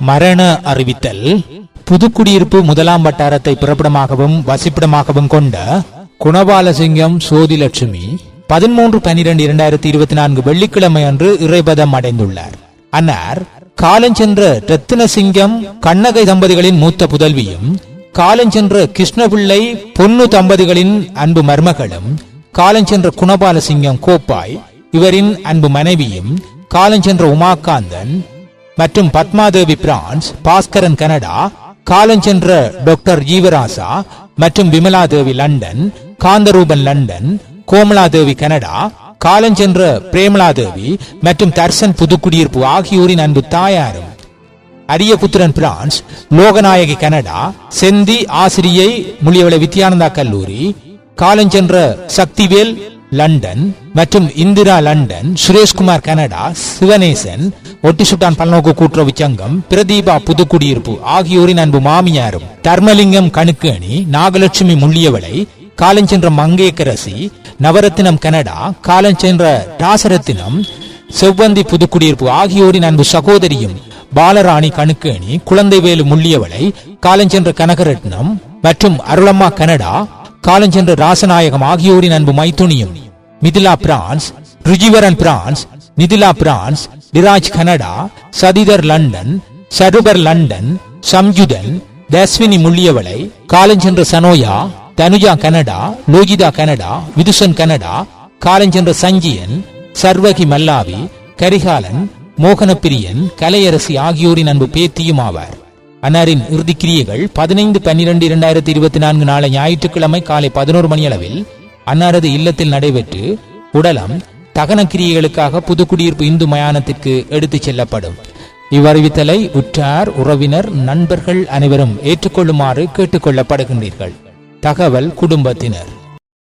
மரண அறிவித்தல். புதுக்குடியிருப்பு முதலாம் வட்டாரத்தை பிறப்பிடமாகவும் வசிப்பிடமாகவும் கொண்ட குணபாலசிங்கம் சோதிலட்சுமி 13/12/2024 வெள்ளிக்கிழமை அன்று இறைபதம் அடைந்துள்ளார். அன்னார் காலஞ்சென்ற ரத்தினசிங்கம் கண்ணகை தம்பதிகளின் மூத்த புதல்வியும், காலஞ்சென்ற கிருஷ்ணபிள்ளை பொன்னு தம்பதிகளின் அன்பு மருமகளும், காலஞ்சென்ற குணபாலசிங்கம் கோப்பாய் இவரின் அன்பு மனைவியும், காலஞ்சென்ற உமாகாந்தன் மற்றும் பத்மாதேவி பிரான்ஸ், பாஸ்கரன் கனடா, காலஞ்சென்ற டாக்டர் ஜீவராசா மற்றும் Vimaladevi London, Kantharuban London, Komaladevi Canada, காலஞ்சென்ற பிரேமலாதேவி மற்றும் தர்சன் புதுக்குடியிருப்பு ஆகியோரின் அன்பு தாயாரும், அரியபுத்திரன் பிரான்ஸ், லோகநாயகி கனடா, செந்தி ஆசிரியை முள்ளியவளை வித்யானந்தா கல்லூரி, காலஞ்சென்ற சக்திவேல் லண்டன் மற்றும் இந்திரா லண்டன், சுரேஷ்குமார் கனடா, சிவனேசன் ஒட்டிசுட்டான் பல்நோக்கு கூட்டுறவு சங்கம், பிரதீபா புதுக்குடியிருப்பு ஆகியோரின் அன்பு மாமியாரும், தர்மலிங்கம் கணுக்கேணி, நாகலட்சுமி முள்ளியவளை, காலஞ்சென்ற மங்கேக்கரசி, நவரத்தினம் கனடா, காலஞ்சென்ற ராசரத்தினம், செவ்வந்தி புதுக்குடியிருப்பு ஆகியோரின் அன்பு சகோதரியும், பாலராணி கணுக்கேணி, குழந்தைவேலு முள்ளியவளை, காலஞ்சென்ற கனகரட்னம் மற்றும் அருளம்மா கனடா, காலஞ்சென்ற ராசநாயகம் ஆகியோரின் அன்பு மைத்துனியும், Mithila France, Rujivaran France, Nithila France, Diraj Canada, Sathithar London, Sarubar London, Samjuthan, Thasvini Mulliyavalai, காலஞ்சென்ற Sanoya, Thanuja Canada, Lojitha Canada, Vithusan Canada, காலஞ்சென்ற சஞ்சியன், சர்வகி மல்லாவி, கரிகாலன், மோகனப்பிரியன், கலையரசி ஆகியோரின் அன்பு பேத்தியும் ஆவார். அன்னாரின் இறுதிக்கிரியைகள் 15/12/2024 நாளை ஞாயிற்றுக்கிழமை காலை 11 மணி அளவில் அன்னாரது இல்லத்தில் நடைபெற்று உடலம் தகன கிரியைகளுக்காக புதுக்குடியிருப்பு இந்து மயானத்திற்கு எடுத்துச் செல்லப்படும். இவ்வறிவித்தலை உற்றார், உறவினர், நண்பர்கள் அனைவரும் ஏற்றுக்கொள்ளுமாறு கேட்டுக்கொள்ளப்படுகின்றீர்கள். தகவல் குடும்பத்தினர்.